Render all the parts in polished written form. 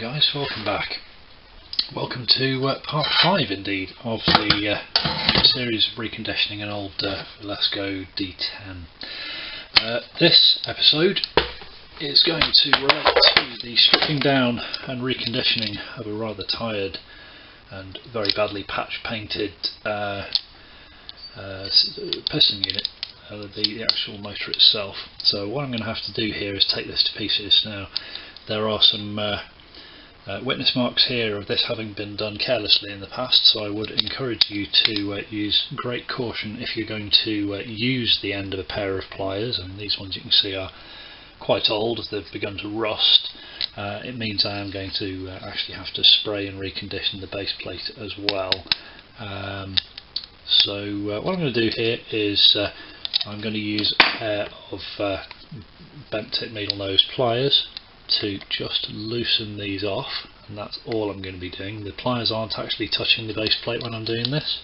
guys, welcome back. Welcome to part 5 indeed of the series of reconditioning an old Wilesco D10. This episode is going to relate to the stripping down and reconditioning of a rather tired and very badly patch painted piston unit, the actual motor itself. So what I'm going to have to do here is take this to pieces. Now there are some witness marks here of this having been done carelessly in the past, so I would encourage you to use great caution if you're going to use the end of a pair of pliers. I mean, these ones you can see are quite old, as they've begun to rust. It means I am going to actually have to spray and recondition the base plate as well. So what I'm going to do here is I'm going to use a pair of bent tip needle nose pliers to just loosen these off, and that's all I'm going to be doing. The pliers aren't actually touching the base plate when I'm doing this.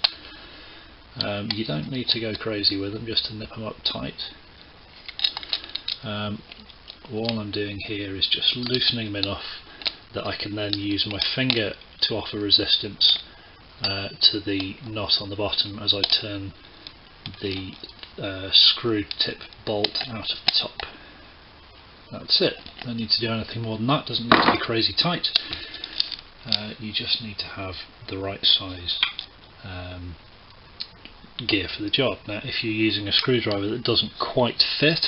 You don't need to go crazy with them, just to nip them up tight. All I'm doing here is just loosening them enough that I can then use my finger to offer resistance to the knot on the bottom as I turn the screw tip bolt out of the top. That's it. Don't need to do anything more than that. Doesn't need to be crazy tight. You just need to have the right size gear for the job. Now if you're using a screwdriver that doesn't quite fit,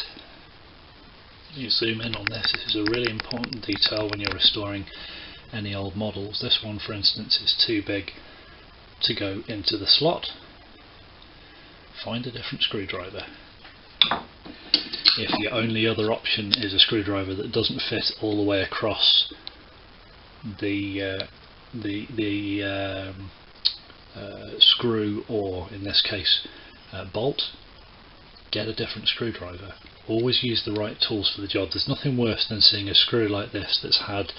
you zoom in on this. This is a really important detail when you're restoring any old models. This one, for instance, is too big to go into the slot. Find a different screwdriver. If your only other option is a screwdriver that doesn't fit all the way across the screw, or in this case bolt, get a different screwdriver. Always use the right tools for the job. There's nothing worse than seeing a screw like this that's had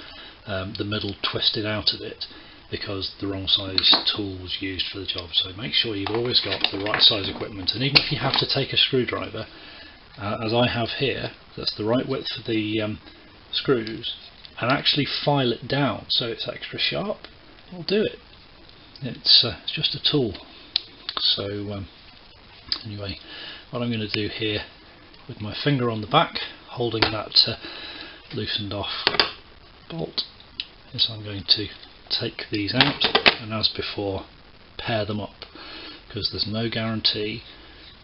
the middle twisted out of it because the wrong size tool was used for the job. So make sure you've always got the right size equipment, and even if you have to take a screwdriver, as I have here, that's the right width for the screws, and actually file it down so it's extra sharp, will do it. It's just a tool. So anyway, what I'm going to do here with my finger on the back holding that loosened off bolt is I'm going to take these out and, as before, pair them up, because there's no guarantee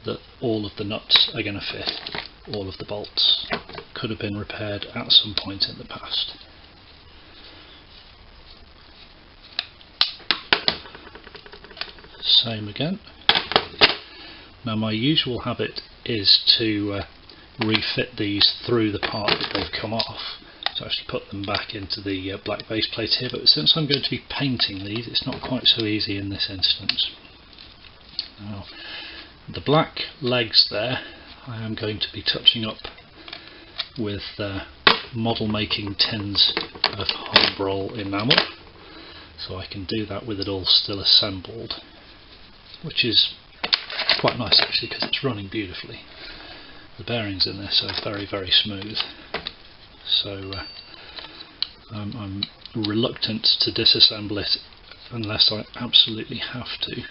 that all of the nuts are going to fit. All of the bolts could have been repaired at some point in the past. Same again. Now my usual habit is to refit these through the part that they've come off, to actually put them back into the black base plate here, but since I'm going to be painting these, it's not quite so easy in this instance. Now, the black legs there I am going to be touching up with model making tins of home roll enamel, so I can do that with it all still assembled, which is quite nice actually because it's running beautifully. The bearings in this are very, very smooth, so I'm reluctant to disassemble it unless I absolutely have to.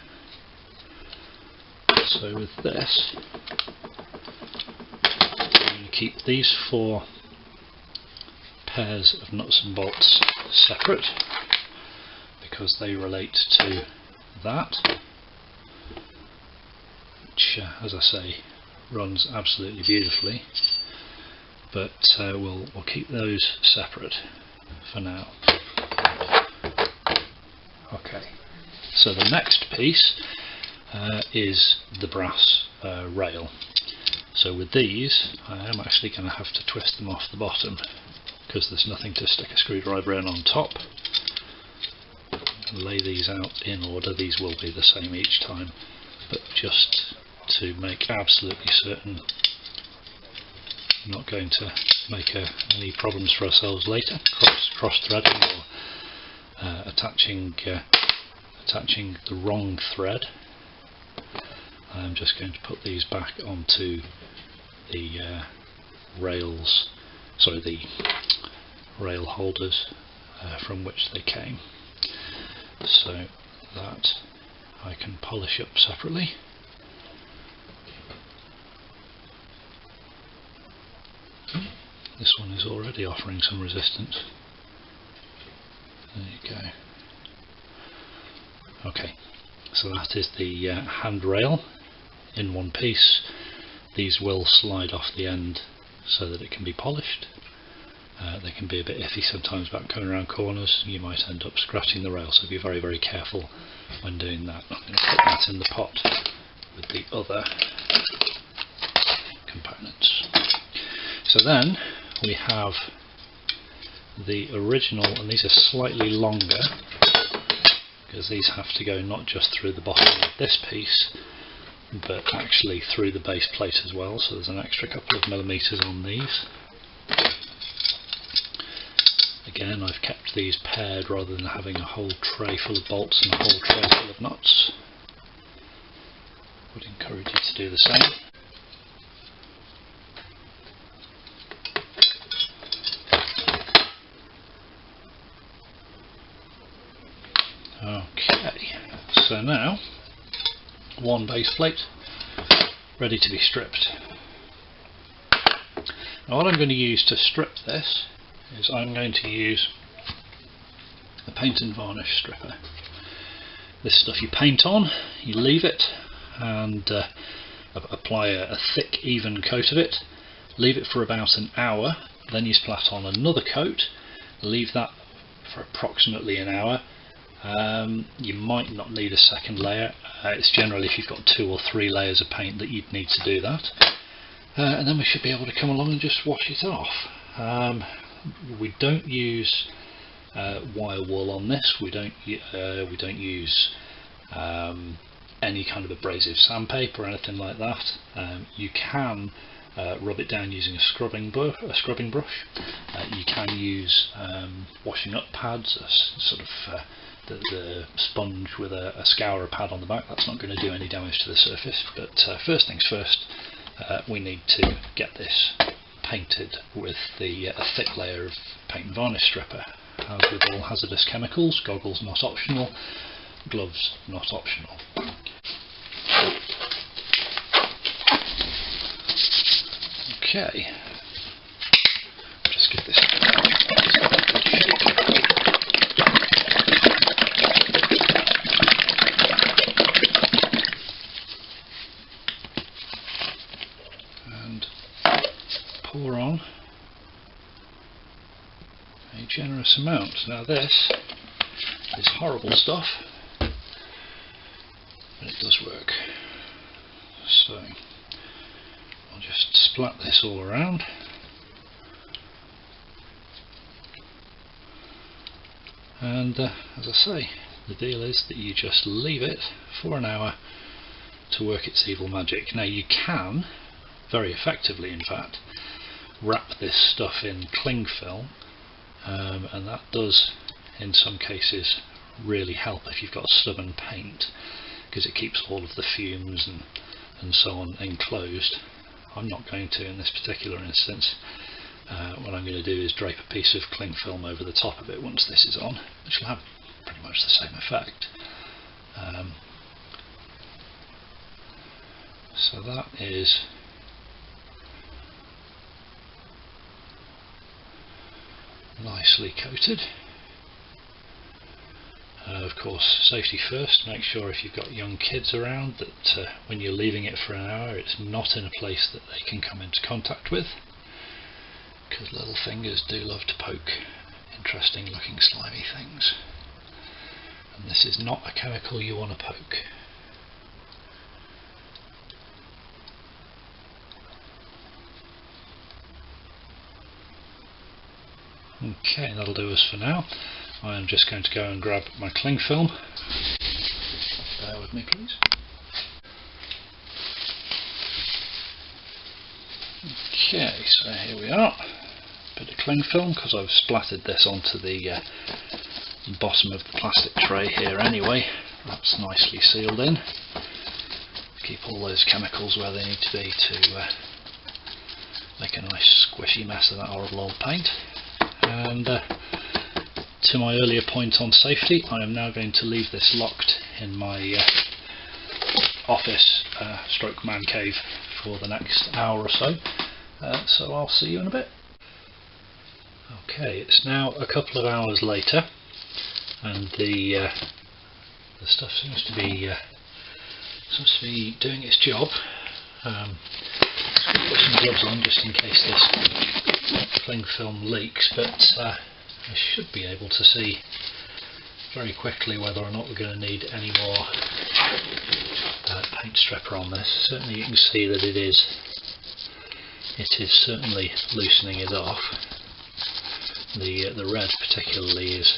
So with this, I'm going to keep these 4 pairs of nuts and bolts separate because they relate to that, which as I say runs absolutely beautifully, but we'll keep those separate for now. Okay, so the next piece is the brass rail. So with these I am actually going to have to twist them off the bottom because there's nothing to stick a screwdriver in on top. Lay these out in order. These will be the same each time, but just to make absolutely certain we're not going to make any problems for ourselves later, cross-threading or attaching the wrong thread. I'm just going to put these back onto the rails, sorry, the rail holders from which they came, so that I can polish up separately. This one is already offering some resistance. There you go. Okay, so that is the handrail in one piece. These will slide off the end so that it can be polished. They can be a bit iffy sometimes about coming around corners. You might end up scratching the rail, so be very, very careful when doing that. I'm going to put that in the pot with the other components. So then we have the original, and these are slightly longer because these have to go not just through the bottom of this piece but actually through the base plate as well, so there's an extra couple of millimetres on these. Again, I've kept these paired rather than having a whole tray full of bolts and a whole tray full of nuts. Would encourage you to do the same. Okay, so now one base plate ready to be stripped. Now what I'm going to use to strip this is I'm going to use a paint and varnish stripper. This stuff you paint on, you leave it and apply a thick even coat of it, leave it for about an hour, then you splat on another coat, leave that for approximately an hour. You might not need a second layer. It's generally if you've got 2 or 3 layers of paint that you'd need to do that, and then we should be able to come along and just wash it off. We don't use wire wool on this. We don't use any kind of abrasive sandpaper or anything like that. You can rub it down using a scrubbing brush. You can use washing up pads, sort of the sponge with a scourer pad on the back. That's not going to do any damage to the surface, but first things first, we need to get this painted with a thick layer of paint and varnish stripper. As with all hazardous chemicals, goggles not optional, gloves not optional. Okay, just give this a and pour on a generous amount. Now this is horrible stuff, but it does work. So I'll just splat this all around. And as I say, the deal is that you just leave it for an hour to work its evil magic. Now you can, very effectively in fact, wrap this stuff in cling film, and that does in some cases really help if you've got stubborn paint, because it keeps all of the fumes and so on enclosed. I'm not going to in this particular instance. What I'm going to do is drape a piece of cling film over the top of it once this is on, which will have pretty much the same effect. So that is nicely coated. Of course, safety first. Make sure if you've got young kids around that when you're leaving it for an hour, it's not in a place that they can come into contact with, because little fingers do love to poke interesting looking slimy things, and this is not a chemical you want to poke. Okay, that'll do us for now. I am just going to go and grab my cling film. Bear with me please. Okay, so here we are. Bit of cling film, because I've splattered this onto the bottom of the plastic tray here anyway. That's nicely sealed in. Keep all those chemicals where they need to be to make a nice squishy mess of that horrible old paint. And to my earlier point on safety, I am now going to leave this locked in my office stroke man cave for the next hour or so. So I'll see you in a bit. Okay, it's now a couple of hours later, and the stuff seems to be doing its job. Put some gloves on just in case this cling film leaks, but I should be able to see very quickly whether or not we're going to need any more paint stripper on this. Certainly you can see that it is certainly loosening it off. The red particularly is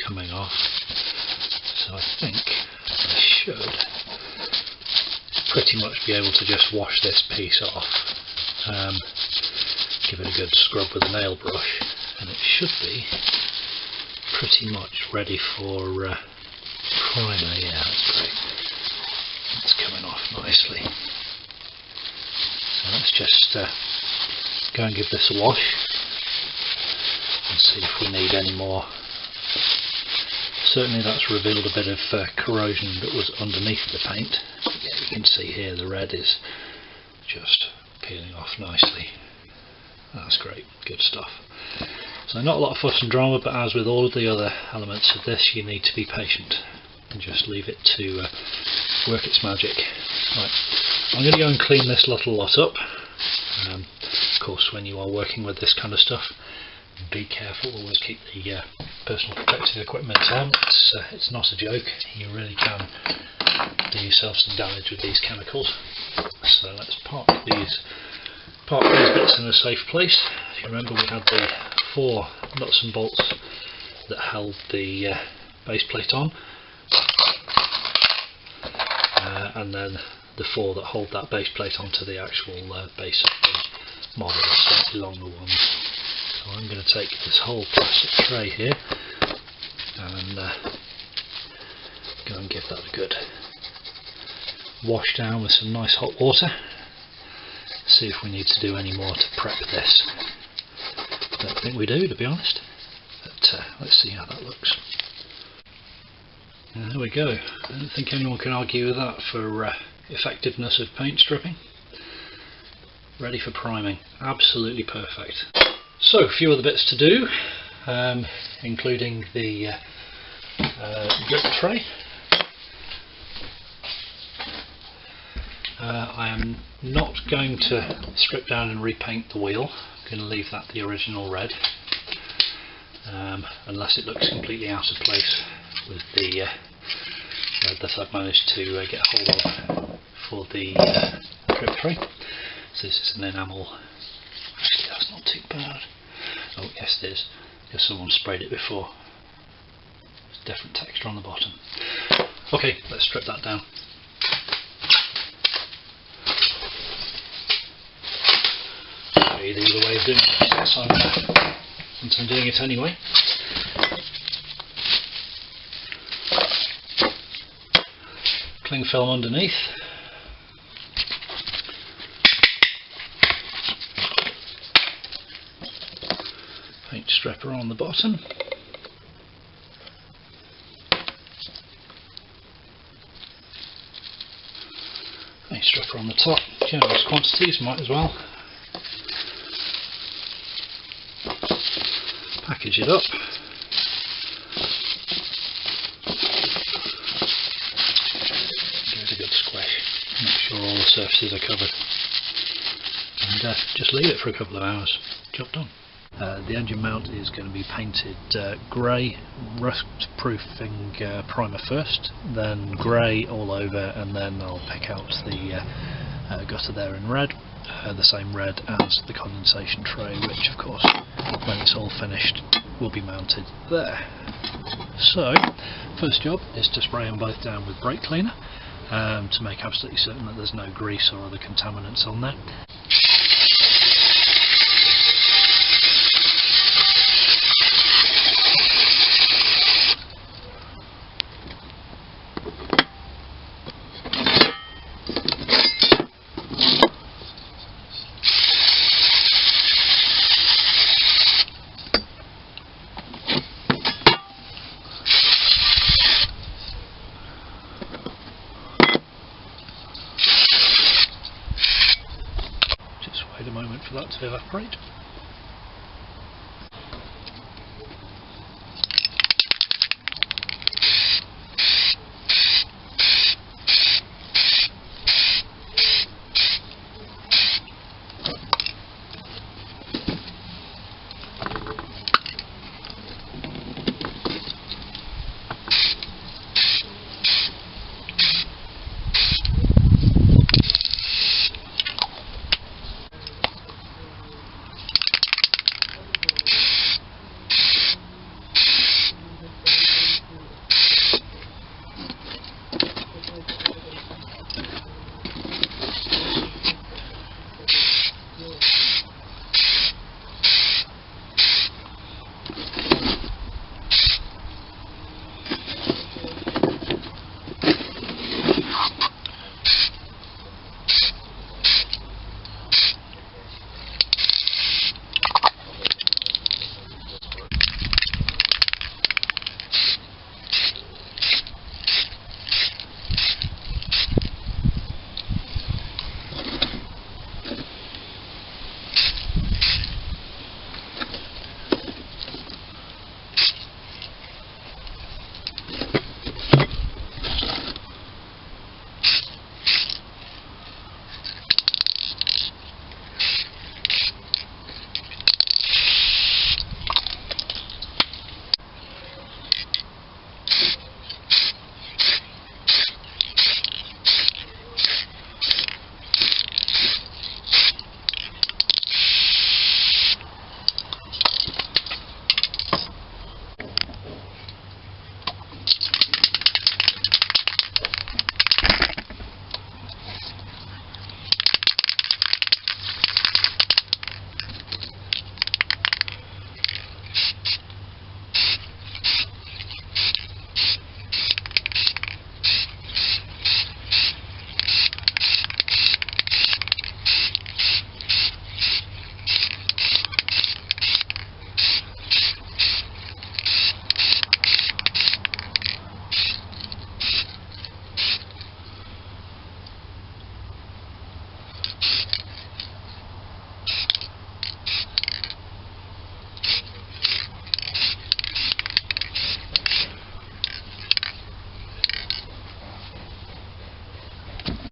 coming off, so I think I should pretty much be able to just wash this piece off, give it a good scrub with a nail brush, and it should be pretty much ready for primer. Yeah, that's great. That's coming off nicely. So let's just go and give this a wash and see if we need any more. Certainly that's revealed a bit of corrosion that was underneath the paint. Yeah, you can see here the red is just peeling off nicely. That's great, good stuff. So not a lot of fuss and drama, but as with all of the other elements of this, you need to be patient and just leave it to work its magic. Right, I'm going to go and clean this little lot up. Of course, when you are working with this kind of stuff, be careful, always keep the personal protective equipment on. It's not a joke, you really can do yourself some damage with these chemicals. So let's park these bits in a safe place. If you remember, we had the 4 nuts and bolts that held the base plate on, and then the 4 that hold that base plate onto the actual base of the model, the slightly longer ones. So I'm going to take this whole plastic tray here and go and give that a good wash down with some nice hot water. See if we need to do any more to prep this. I don't think we do, to be honest, but let's see how that looks. And there we go. I don't think anyone can argue with that for effectiveness of paint stripping. Ready for priming, absolutely perfect. So, a few other bits to do, including the drip tray. I am not going to strip down and repaint the wheel. I'm going to leave that the original red, unless it looks completely out of place with the red that I've managed to get hold of for the drip tray. So this is an enamel. Actually, that's not too bad. Oh yes, it is, because someone sprayed it before. There's a different texture on the bottom. Okay, let's strip that down. Either way of doing it, since I'm doing it anyway. Cling film underneath. Paint stripper on the bottom. Paint stripper on the top. Generous quantities, might as well. Package it up. Give it a good squish. Make sure all the surfaces are covered. And just leave it for a couple of hours. Job done. The engine mount is going to be painted grey, rust proofing primer first, then grey all over, and then I'll pick out the gutter there in red, the same red as the condensation tray, which of course when it's all finished will be mounted there. So first job is to spray them both down with brake cleaner to make absolutely certain that there's no grease or other contaminants on there. for that to evaporate.